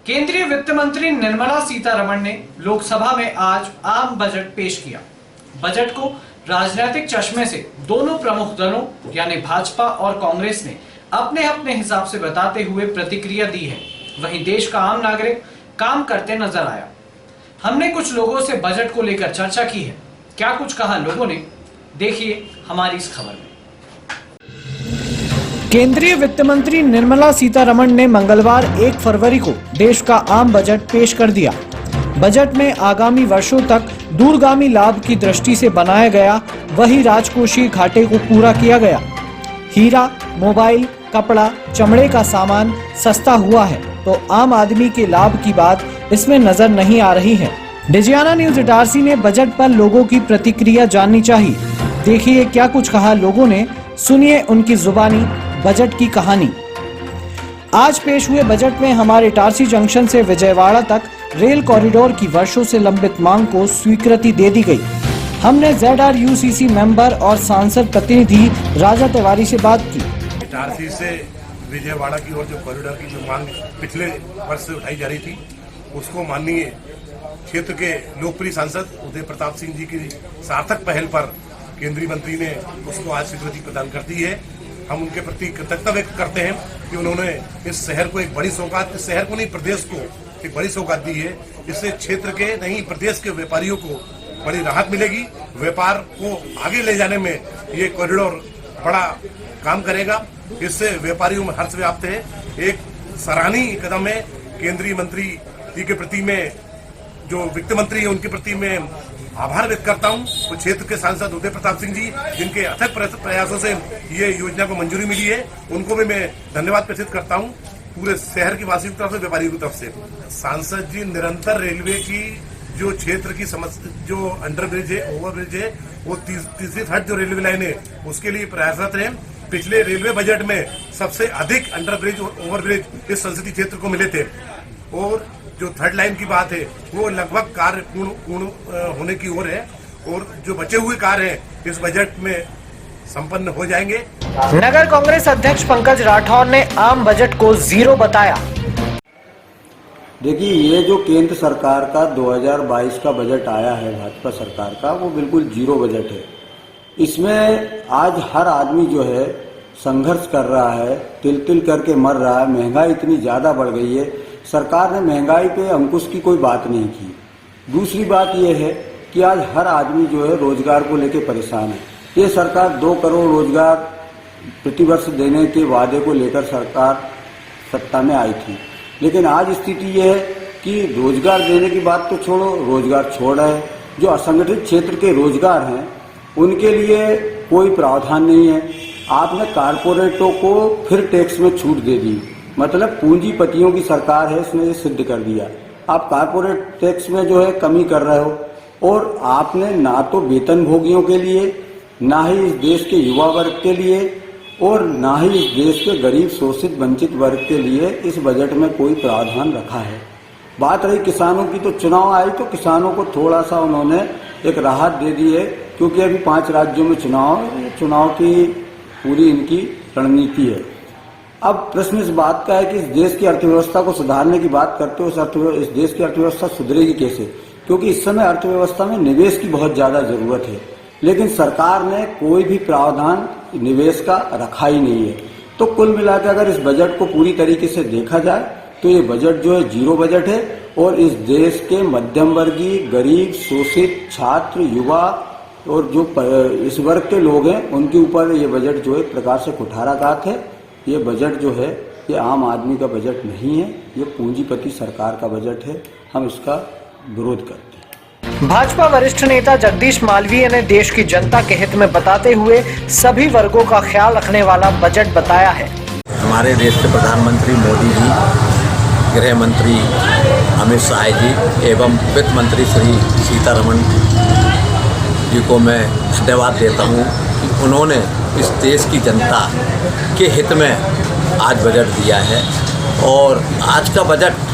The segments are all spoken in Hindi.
केंद्रीय वित्त मंत्री निर्मला सीतारमण ने लोकसभा में आज आम बजट पेश किया। बजट को राजनीतिक चश्मे से दोनों प्रमुख दलों यानी भाजपा और कांग्रेस ने अपने अपने हिसाब से बताते हुए प्रतिक्रिया दी है। वहीं देश का आम नागरिक काम करते नजर आया। हमने कुछ लोगों से बजट को लेकर चर्चा की है। क्या कुछ कहा लोगों ने, देखिए हमारी इस खबर में। केंद्रीय वित्त मंत्री निर्मला सीतारमण ने मंगलवार 1 फरवरी को देश का आम बजट पेश कर दिया। बजट में आगामी वर्षों तक दूरगामी लाभ की दृष्टि से बनाया गया वही राजकोषीय घाटे को पूरा किया गया। हीरा, मोबाइल, कपड़ा, चमड़े का सामान सस्ता हुआ है तो आम आदमी के लाभ की बात इसमें नजर नहीं आ रही है। डिजियाना न्यूज इटारसी ने बजट पर लोगों की प्रतिक्रिया जाननी चाहिए। देखिए क्या कुछ कहा लोगों ने, सुनिए उनकी जुबानी बजट की कहानी। आज पेश हुए बजट में हमारे इटारसी जंक्शन से विजयवाड़ा तक रेल कॉरिडोर की वर्षों से लंबित मांग को स्वीकृति दे दी गई। हमने ZRUCC मेंबर और सांसद प्रतिनिधि राजा तिवारी से बात की। इटारसी से विजयवाड़ा की ओर जो कॉरिडोर की जो मांग पिछले वर्ष से उठाई जा रही थी, उसको माननीय क्षेत्र के लोकप्रिय सांसद उदय प्रताप सिंह जी की सार्थक पहल पर केंद्रीय मंत्री ने उसको आज स्वीकृति प्रदान कर दी है। हम उनके प्रति कृतज्ञता व्यक्त करते हैं कि उन्होंने इस शहर को एक बड़ी सौगात, इस शहर को नहीं प्रदेश को एक बड़ी सौगात दी है। इससे क्षेत्र के नहीं प्रदेश के व्यापारियों को बड़ी राहत मिलेगी। व्यापार को आगे ले जाने में ये कॉरिडोर बड़ा काम करेगा। इससे व्यापारियों में हर्ष व्याप्त है। एक सराहनीय कदम है। केंद्रीय मंत्री जी के प्रति में जो वित्त मंत्री है उनके प्रति मैं आभार व्यक्त करता हूं। तो क्षेत्र के सांसद उदय प्रताप सिंह जी जिनके अथक प्रयासों से ये योजना को मंजूरी मिली है, उनको भी मैं धन्यवाद प्रेषित करता हूं पूरे शहर की वासियों की तरफ से, व्यापारियों की तरफ से। सांसद जी निरंतर रेलवे की जो क्षेत्र की समस्या, जो अंडरब्रिज है, ओवरब्रिज है, वो तीसरी थर्ड जो रेलवे लाइन है उसके लिए प्रयासरत है। पिछले रेलवे बजट में सबसे अधिक अंडरब्रिज और ओवरब्रिज इस संसदीय क्षेत्र को मिले थे और जो थर्ड लाइन की बात है वो लगभग कार्य पूर्ण होने की ओर है और जो बचे हुए कार्य हैं इस बजट में संपन्न हो जाएंगे। नगर कांग्रेस अध्यक्ष पंकज राठौर ने आम बजट को जीरो बताया। देखिए, ये जो केंद्र सरकार का 2022 का बजट आया है भाजपा सरकार का, वो बिल्कुल जीरो बजट है। इसमें आज हर आदमी जो है संघर्ष कर रहा है, तिल तिल करके मर रहा है। महंगाई इतनी ज्यादा बढ़ गई है, सरकार ने महंगाई पे अंकुश की कोई बात नहीं की। दूसरी बात यह है कि आज हर आदमी जो है रोजगार को लेकर परेशान है। ये सरकार 2 करोड़ रोजगार प्रतिवर्ष देने के वादे को लेकर सरकार सत्ता में आई थी, लेकिन आज स्थिति यह है कि रोजगार देने की बात तो छोड़ो, रोजगार छोड़ रहे हैं। जो असंगठित क्षेत्र के रोजगार हैं उनके लिए कोई प्रावधान नहीं है। आपने कारपोरेटों को फिर टैक्स में छूट दे दी, मतलब पूंजीपतियों की सरकार है, इसने ये सिद्ध कर दिया। आप कारपोरेट टैक्स में जो है कमी कर रहे हो और आपने ना तो वेतन भोगियों के लिए, ना ही इस देश के युवा वर्ग के लिए और ना ही इस देश के गरीब शोषित वंचित वर्ग के लिए इस बजट में कोई प्रावधान रखा है। बात रही किसानों की, तो चुनाव आई तो किसानों को थोड़ा सा उन्होंने एक राहत दे दी है, क्योंकि अभी 5 राज्यों में चुनाव की पूरी इनकी रणनीति है। अब प्रश्न इस बात का है कि इस देश की अर्थव्यवस्था को सुधारने की बात करते हो, इस देश की अर्थव्यवस्था सुधरेगी कैसे? क्योंकि इस समय अर्थव्यवस्था में निवेश की बहुत ज्यादा जरूरत है, लेकिन सरकार ने कोई भी प्रावधान निवेश का रखा ही नहीं है। तो कुल मिलाकर अगर इस बजट को पूरी तरीके से देखा जाए तो ये बजट जो है जीरो बजट है और इस देश के मध्यम वर्गीय, गरीब, शोषित, छात्र, युवा और जो इस वर्ग के लोग हैं उनके ऊपर ये बजट जो है एक प्रकार से कुठाराघात है। ये बजट जो है ये आम आदमी का बजट नहीं है, ये पूंजीपति सरकार का बजट है। हम इसका विरोध करते हैं। भाजपा वरिष्ठ नेता जगदीश मालवीय ने देश की जनता के हित में बताते हुए सभी वर्गों का ख्याल रखने वाला बजट बताया है। हमारे देश के प्रधानमंत्री मोदी जी, गृह मंत्री अमित शाह जी एवं वित्त मंत्री श्री सीतारमण जी को मैं धन्यवाद देता हूँ कि उन्होंने इस देश की जनता के हित में आज बजट दिया है। और आज का बजट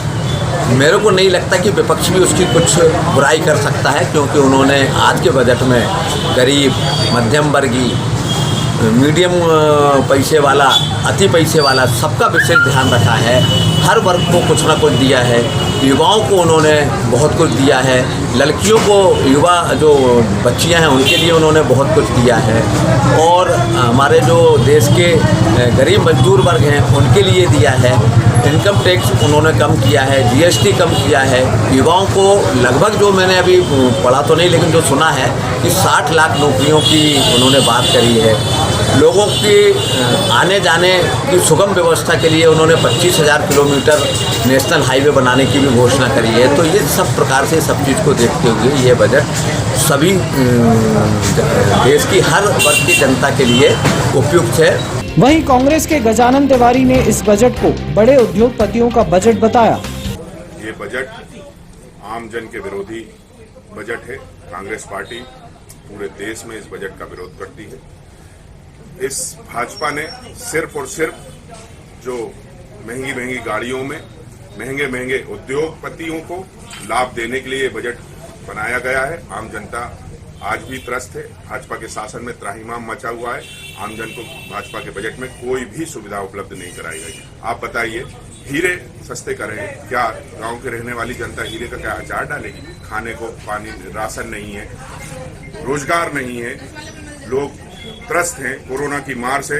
मेरे को नहीं लगता कि विपक्ष भी उसकी कुछ बुराई कर सकता है, क्योंकि उन्होंने आज के बजट में गरीब, मध्यम वर्गीय, मीडियम पैसे वाला, अति पैसे वाला सबका विशेष ध्यान रखा है। हर वर्ग को कुछ ना कुछ दिया है। युवाओं को उन्होंने बहुत कुछ दिया है, लड़कियों को, युवा जो बच्चियां हैं उनके लिए उन्होंने बहुत कुछ दिया है, और हमारे जो देश के गरीब मजदूर वर्ग हैं उनके लिए दिया है। इनकम टैक्स उन्होंने कम किया है, जीएसटी कम किया है। युवाओं को लगभग, जो मैंने अभी पढ़ा तो नहीं लेकिन जो सुना है कि 60 लाख नौकरियों की उन्होंने बात करी है। लोगों की आने जाने की सुगम व्यवस्था के लिए उन्होंने 25,000 किलोमीटर नेशनल हाईवे बनाने की भी घोषणा करी है। तो ये सब प्रकार से सब चीज़ को देखते हुए ये बजट सभी देश की हर वर्ग की जनता के लिए उपयुक्त है। वहीं कांग्रेस के गजानन तिवारी ने इस बजट को बड़े उद्योगपतियों का बजट बताया। ये बजट आम जन के विरोधी बजट है। कांग्रेस पार्टी पूरे देश में इस बजट का विरोध करती है। इस भाजपा ने सिर्फ और सिर्फ जो महंगी महंगी गाड़ियों में महंगे महंगे उद्योगपतियों को लाभ देने के लिए ये बजट बनाया गया है। आम जनता आज भी त्रस्त है। भाजपा के शासन में त्राहिमाम मचा हुआ है। आम जन को भाजपा के बजट में कोई भी सुविधा उपलब्ध नहीं कराई गई। आप बताइए, हीरे सस्ते करें क्या? गांव के रहने वाली जनता हीरे का क्या अचार डालेगी? खाने को पानी, राशन नहीं है, रोजगार नहीं है, लोग त्रस्त हैं, कोरोना की मार से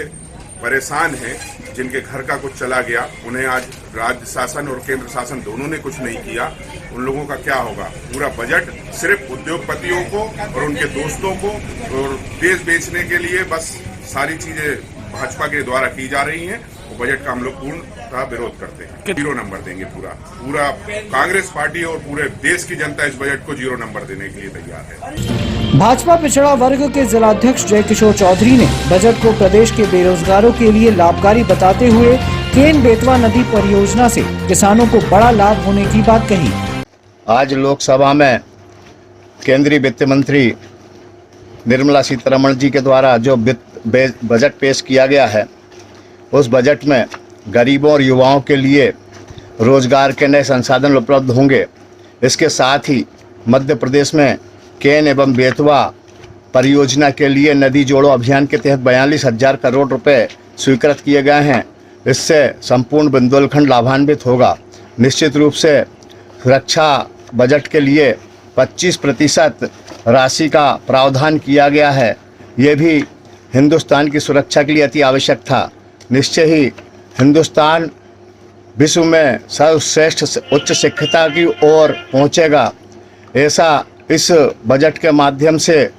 परेशान हैं। जिनके घर का कुछ चला गया, उन्हें आज राज्य शासन और केंद्र शासन दोनों ने कुछ नहीं किया। उन लोगों का क्या होगा? पूरा बजट सिर्फ उद्योगपतियों को और उनके दोस्तों को और देश बेचने के लिए बस सारी चीजें भाजपा के द्वारा की जा रही हैं। वो बजट का हम लोग पूर्णतः विरोध करते हैं। 0 नंबर देंगे। पूरा कांग्रेस पार्टी और पूरे देश की जनता इस बजट को 0 नंबर देने के लिए तैयार है। भाजपा पिछड़ा वर्ग के जिलाध्यक्ष जय किशोर चौधरी ने बजट को प्रदेश के बेरोजगारों के लिए लाभकारी बताते हुए केन बेतवा नदी परियोजना से किसानों को बड़ा लाभ होने की बात कही। आज लोकसभा में केंद्रीय वित्त मंत्री निर्मला सीतारमण जी के द्वारा जो बजट पेश किया गया है, उस बजट में गरीबों और युवाओं के लिए रोजगार के नए संसाधन उपलब्ध होंगे। इसके साथ ही मध्य प्रदेश में केन एवं बेतवा परियोजना के लिए नदी जोड़ो अभियान के तहत 42,000 करोड़ रुपए स्वीकृत किए गए हैं। इससे संपूर्ण बुंदेलखंड लाभान्वित होगा। निश्चित रूप से रक्षा बजट के लिए 25% राशि का प्रावधान किया गया है। ये भी हिंदुस्तान की सुरक्षा के लिए अति आवश्यक था। निश्चय ही हिंदुस्तान विश्व में सर्वश्रेष्ठ उच्च शिक्षिता की ओर पहुंचेगा, ऐसा इस बजट के माध्यम से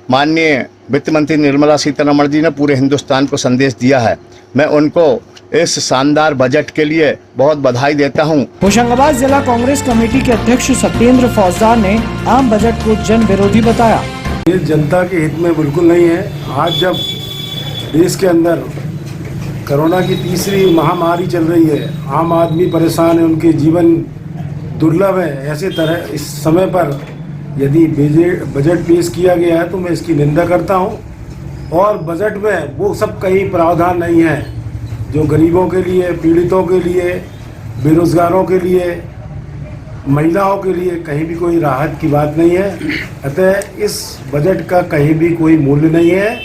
माननीय वित्त मंत्री निर्मला सीतारमण जी ने पूरे हिंदुस्तान को संदेश दिया है। मैं उनको इस शानदार बजट के लिए बहुत बधाई देता हूं। होशंगाबाद जिला कांग्रेस कमेटी के अध्यक्ष सत्येंद्र फौजदार ने आम बजट को जन विरोधी बताया। ये जनता के हित में बिल्कुल नहीं है। आज जब देश के अंदर कोरोना की तीसरी महामारी चल रही है, आम आदमी परेशान है, उनके जीवन दुर्लभ है, ऐसे तरह इस समय पर यदि बजट पेश किया गया है तो मैं इसकी निंदा करता हूं। और बजट में वो सब कहीं प्रावधान नहीं है जो गरीबों के लिए, पीड़ितों के लिए, बेरोजगारों के लिए, महिलाओं के लिए कहीं भी कोई राहत की बात नहीं है। अतः इस बजट का कहीं भी कोई मूल्य नहीं है।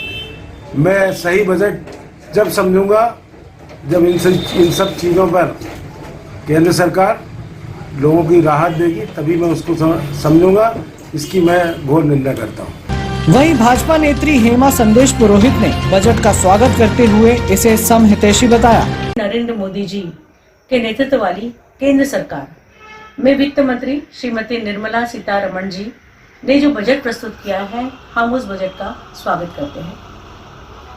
मैं सही बजट जब समझूंगा जब इन सब चीज़ों पर केंद्र सरकार लोगों की राहत देगी, तभी मैं उसको समझूंगा। इसकी मैं घोर निंदा करता हूँ। वहीं भाजपा नेत्री हेमा संदेश पुरोहित ने बजट का स्वागत करते हुए इसे समहितैषी बताया। नरेंद्र मोदी जी के नेतृत्व वाली केंद्र सरकार में वित्त मंत्री श्रीमती निर्मला सीतारमण जी ने जो बजट प्रस्तुत किया है, हम उस बजट का स्वागत करते हैं,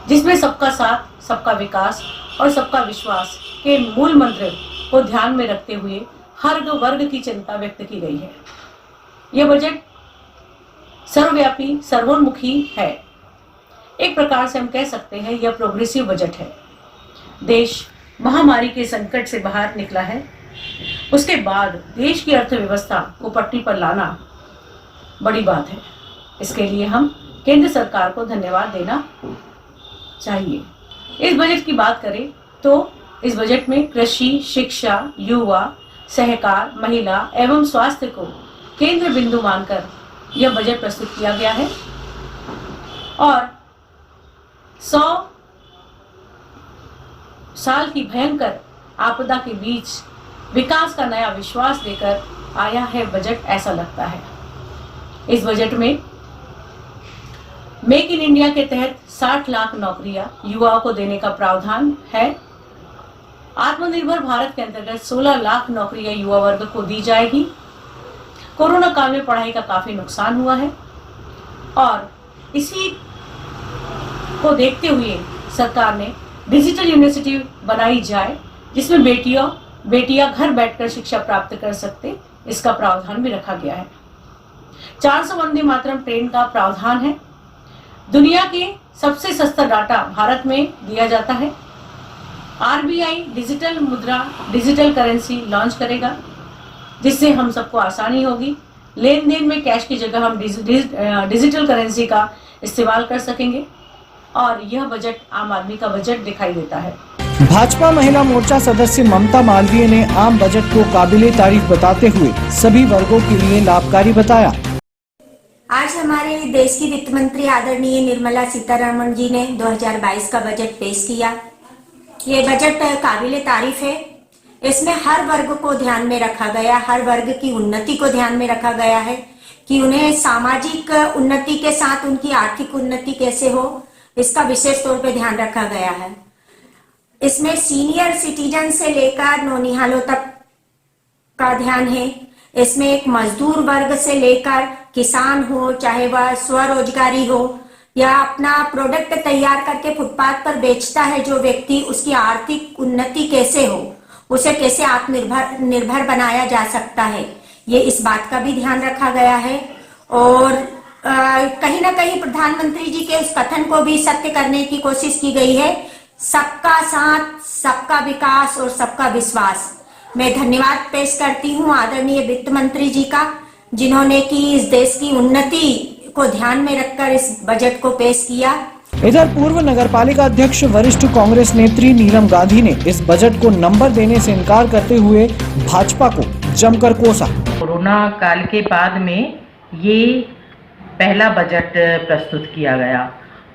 जिसमें सबका साथ, सबका विकास और सबका विश्वास के मूल मंत्र को ध्यान में रखते हुए हर वर्ग की चिंता व्यक्त की गई है। यह बजट सर्वव्यापी, सर्वोन्मुखी है। एक प्रकार से हम कह सकते हैं यह प्रोग्रेसिव बजट है। देश महामारी के संकट से बाहर निकला है, उसके बाद देश की अर्थव्यवस्था को पटरी पर लाना बड़ी बात है। इसके लिए हम केंद्र सरकार को धन्यवाद देना चाहिए। इस बजट की बात करें तो इस बजट में कृषि, शिक्षा, युवा, सहकार, महिला एवं स्वास्थ्य को केंद्र बिंदु मानकर यह बजट प्रस्तुत किया गया है और 100 साल की भयंकर आपदा के बीच विकास का नया विश्वास लेकर आया है बजट, ऐसा लगता है। इस बजट में मेक इन इंडिया के तहत 60 लाख नौकरियां युवाओं को देने का प्रावधान है। आत्मनिर्भर भारत के अंतर्गत 16 लाख नौकरियां युवा वर्ग को दी जाएगी। कोरोना काल में पढ़ाई का काफी नुकसान हुआ है और इसी को देखते हुए सरकार ने डिजिटल यूनिवर्सिटी बनाई जाए, जिसमें बेटियां घर बैठकर शिक्षा प्राप्त कर सकते, इसका प्रावधान भी रखा गया है। 400 वंदे मातरम ट्रेन का प्रावधान है। दुनिया के सबसे सस्ता डाटा भारत में दिया जाता है। आरबीआई डिजिटल मुद्रा, डिजिटल करेंसी लॉन्च करेगा, जिससे हम सबको आसानी होगी। लेन देन में कैश की जगह हम डिजिटल करेंसी का इस्तेमाल कर सकेंगे और यह बजट आम आदमी का बजट दिखाई देता है। भाजपा महिला मोर्चा सदस्य ममता मालवीय ने आम बजट को काबिले तारीफ बताते हुए सभी वर्गों के लिए लाभकारी बताया। आज हमारे देश की वित्त मंत्री आदरणीय निर्मला सीतारमण जी ने 2022 का बजट पेश किया। ये बजट काबिले तारीफ है। इसमें हर वर्ग को ध्यान में रखा गया, हर वर्ग की उन्नति को ध्यान में रखा गया है कि उन्हें सामाजिक उन्नति के साथ उनकी आर्थिक उन्नति कैसे हो, इसका विशेष तौर पे ध्यान रखा गया है। इसमें सीनियर सिटीजन से लेकर नौनिहालों तक का ध्यान है। इसमें एक मजदूर वर्ग से लेकर किसान हो, चाहे वह स्वरोजगारी हो या अपना प्रोडक्ट तैयार करके फुटपाथ पर बेचता है जो व्यक्ति, उसकी आर्थिक उन्नति कैसे हो, उसे कैसे आत्मनिर्भर बनाया जा सकता है, ये इस बात का भी ध्यान रखा गया है। और कहीं ना कहीं प्रधानमंत्री जी के उस कथन को भी सत्य करने की कोशिश की गई है, सबका साथ, सबका विकास और सबका विश्वास। मैं धन्यवाद पेश करती हूँ आदरणीय वित्त मंत्री जी का, जिन्होंने की इस देश की उन्नति को ध्यान में रखकर इस बजट को पेश किया। इधर पूर्व नगरपालिका अध्यक्ष वरिष्ठ कांग्रेस नेत्री नीलम गांधी ने इस बजट को नंबर देने से इनकार करते हुए भाजपा को जमकर कोसा। कोरोना काल के बाद में ये पहला बजट प्रस्तुत किया गया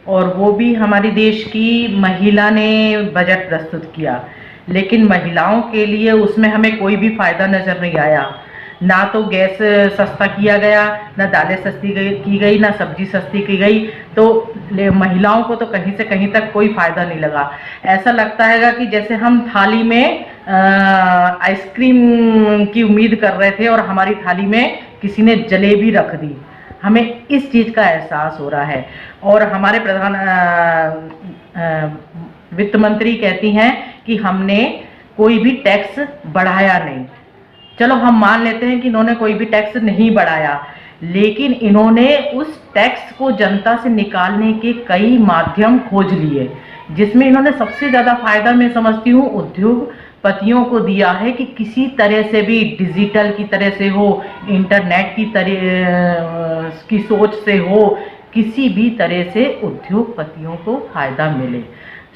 और वो भी हमारे देश की महिला ने बजट प्रस्तुत किया, लेकिन महिलाओं के लिए उसमें हमें कोई भी फायदा नजर नहीं आया। ना तो गैस सस्ता किया गया, ना दालें सस्ती की गई, ना सब्जी सस्ती की गई, तो महिलाओं को तो कहीं से कहीं तक कोई फायदा नहीं लगा। ऐसा लगता है कि जैसे हम थाली में आइसक्रीम की उम्मीद कर रहे थे और हमारी थाली में किसी ने जलेबी रख दी। हमें इस चीज़ का एहसास हो रहा है। और हमारे प्रधान वित्त मंत्री कहती हैं कि हमने कोई भी टैक्स बढ़ाया नहीं। चलो हम मान लेते हैं कि इन्होंने कोई भी टैक्स नहीं बढ़ाया, लेकिन इन्होंने उस टैक्स को जनता से निकालने के कई माध्यम खोज लिए, जिसमें इन्होंने सबसे ज़्यादा फायदा मैं समझती हूँ उद्योगपतियों को दिया है कि किसी तरह से भी डिजिटल की तरह से हो, इंटरनेट की तरह की सोच से हो, किसी भी तरह से उद्योगपतियों को फायदा मिले।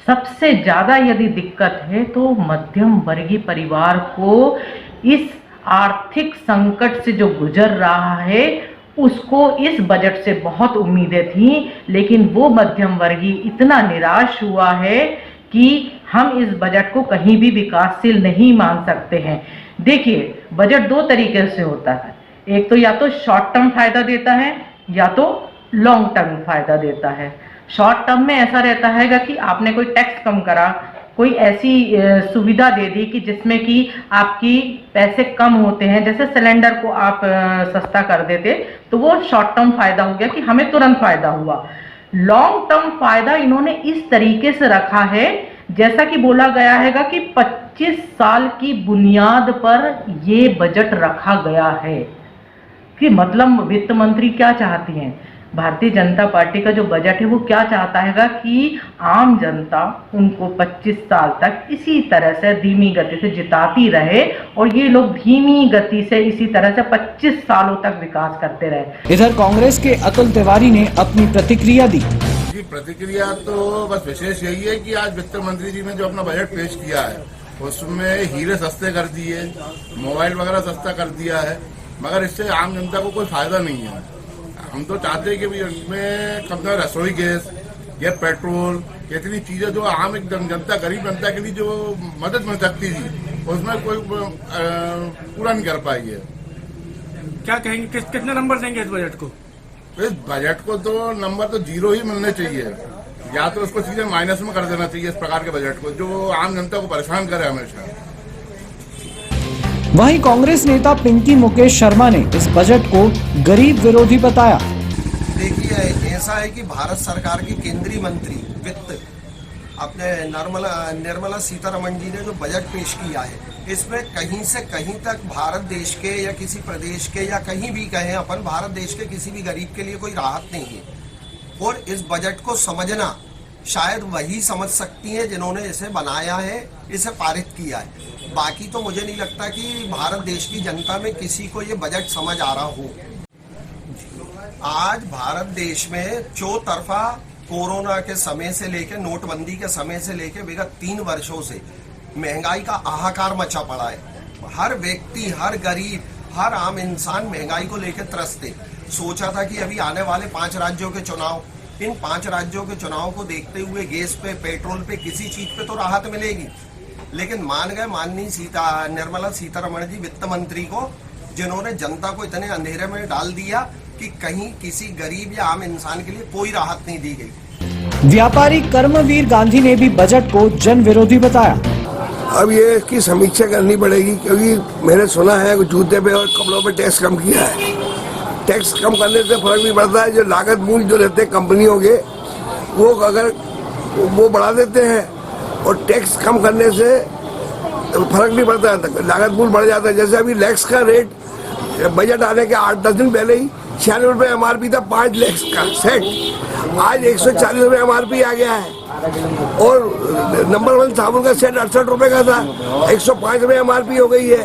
सबसे ज़्यादा यदि दिक्कत है तो मध्यम वर्गीय परिवार को इस आर्थिक संकट से जो गुजर रहा है उसको इस बजट से बहुत उम्मीदें थीं, लेकिन वो मध्यम वर्गीय इतना निराश हुआ है कि हम इस बजट को कहीं भी विकासशील नहीं मान सकते हैं। देखिए, बजट दो तरीके से होता है, एक तो या तो शॉर्ट टर्म फायदा देता है या तो लॉन्ग टर्म फायदा देता है। शॉर्ट टर्म में ऐसा रहता है कि आपने कोई टैक्स कम करा, कोई ऐसी सुविधा दे दी कि जिसमें कि आपकी पैसे कम होते हैं, जैसे सिलेंडर को आप सस्ता कर देते, तो वो शॉर्ट टर्म फायदा हो गया कि हमें तुरंत फायदा हुआ। लॉन्ग टर्म फायदा इन्होंने इस तरीके से रखा है, जैसा कि बोला गया है कि 25 साल की बुनियाद पर ये बजट रखा गया है। कि मतलब वित्त मंत्री क्या चाहती हैं, भारतीय जनता पार्टी का जो बजट है वो क्या चाहता है कि आम जनता उनको 25 साल तक इसी तरह से धीमी गति से जिताती रहे और ये लोग धीमी गति से इसी तरह से 25 सालों तक विकास करते रहे। इधर कांग्रेस के अतुल तिवारी ने अपनी प्रतिक्रिया दी। जी, प्रतिक्रिया तो बस विशेष यही है कि आज वित्त मंत्री जी ने जो अपना बजट पेश किया है उसमें हीरे सस्ते कर दिए, मोबाइल वगैरह सस्ता कर दिया है, मगर इससे आम जनता को कोई फायदा नहीं है। हम तो चाहते हैं कि इसमें कम से कम रसोई गैस या पेट्रोल, इतनी चीजें जो आम एक जनता, गरीब जनता के लिए जो मदद मिल सकती थी, उसमें कोई पूरा नहीं कर पाई है। क्या कहेंगे, कितने नंबर देंगे इस बजट को? इस बजट को तो नंबर तो 0 ही मिलने चाहिए, या तो उसको सीधे माइनस में कर देना चाहिए इस प्रकार के बजट को, जो आम जनता को परेशान करे हमेशा। वहीं कांग्रेस नेता पिंकी मुकेश शर्मा ने इस बजट को गरीब विरोधी बताया। देखिए, ऐसा है कि भारत सरकार की केंद्रीय मंत्री वित्त अपने निर्मला सीतारमण जी ने जो बजट पेश किया है, इसमें कहीं से कहीं तक भारत देश के या किसी प्रदेश के या कहीं भी कहें अपन, भारत देश के किसी भी गरीब के लिए कोई राहत नहीं है। और इस बजट को समझना शायद वही समझ सकती हैं जिन्होंने इसे बनाया है, इसे पारित किया है। बाकी तो मुझे नहीं लगता कि भारत देश की जनता में किसी को ये बजट समझ आ रहा हो। आज भारत देश में चौतरफा कोरोना के समय से लेकर, नोटबंदी के समय से लेकर विगत 3 वर्षों से महंगाई का हाहाकार मचा पड़ा है। हर व्यक्ति, हर गरीब, हर आम इंसान महंगाई को लेकर त्रस्त है। सोचा था कि अभी आने वाले 5 राज्यों के चुनाव, इन 5 राज्यों के चुनाव को देखते हुए गैस पे, पेट्रोल पे, किसी चीज पे तो राहत मिलेगी, लेकिन मान गए माननीय निर्मला सीतारमण जी वित्त मंत्री को, जिन्होंने जनता को इतने अंधेरे में डाल दिया कि कहीं किसी गरीब या आम इंसान के लिए कोई राहत नहीं दी गई। व्यापारी कर्मवीर गांधी ने भी बजट को जन विरोधी बताया। अब ये इसकी समीक्षा करनी पड़ेगी, क्योंकि मैंने सुना है कि जूते पे और कपड़ों पे टैक्स कम किया है। टैक्स कम करने से फर्क नहीं पड़ता है। जो लागत मूल्य जो रहते हैं कंपनियों के, वो अगर वो बढ़ा देते हैं, और टैक्स कम करने से फर्क नहीं पड़ता है, लागत मूल्य बढ़ जाता है। जैसे अभी लैक्स का रेट बजट आने के 8-10 दिन पहले ही 96 रुपये MRP था 5 लाख का सेट, आज 140 रुपये MRP आ गया है। और नंबर 1 साबुन का सेट 68 रुपये का था, 105 रुपये MRP हो गई है।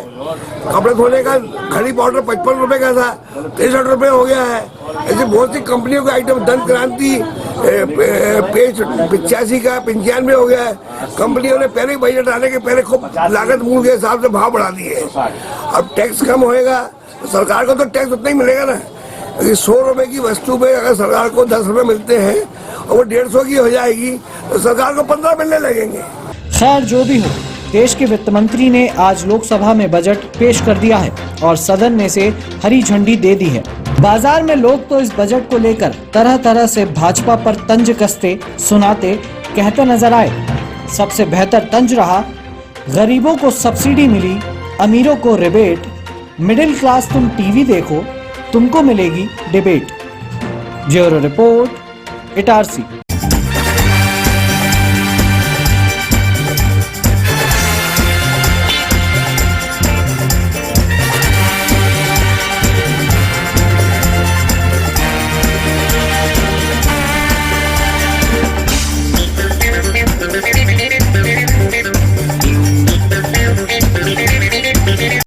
कपड़े धोने का खड़ी पाउडर 55 रुपये का था, 63 रुपये हो गया है। ऐसे बहुत सी कंपनियों का आइटम, दंत क्रांति पेज 85 का 95 हो गया है। कंपनियों ने पहले ही बजट आने के पहले खूब लागत मूल्य के हिसाब से भाव बढ़ा दिए। अब टैक्स कम होएगा तो सरकार को तो टैक्स उतना ही मिलेगा ना। 100 रुपए की वस्तु पे अगर सरकार को 10 रुपए मिलते हैं और वो 150 की हो जाएगी तो सरकार को 15 मिलने लगेंगे। खैर, जो भी हो, देश के वित्त मंत्री ने आज लोकसभा में बजट पेश कर दिया है और सदन में से हरी झंडी दे दी है। बाजार में लोग तो इस बजट को लेकर तरह तरह से भाजपा पर तंज कसते, सुनाते, कहते नजर आए। सबसे बेहतर तंज रहा, गरीबों को सब्सिडी मिली, अमीरों को रिबेट, मिडिल क्लास तुम टीवी देखो, तुमको मिलेगी डिबेट। Bureau report, Itarsi.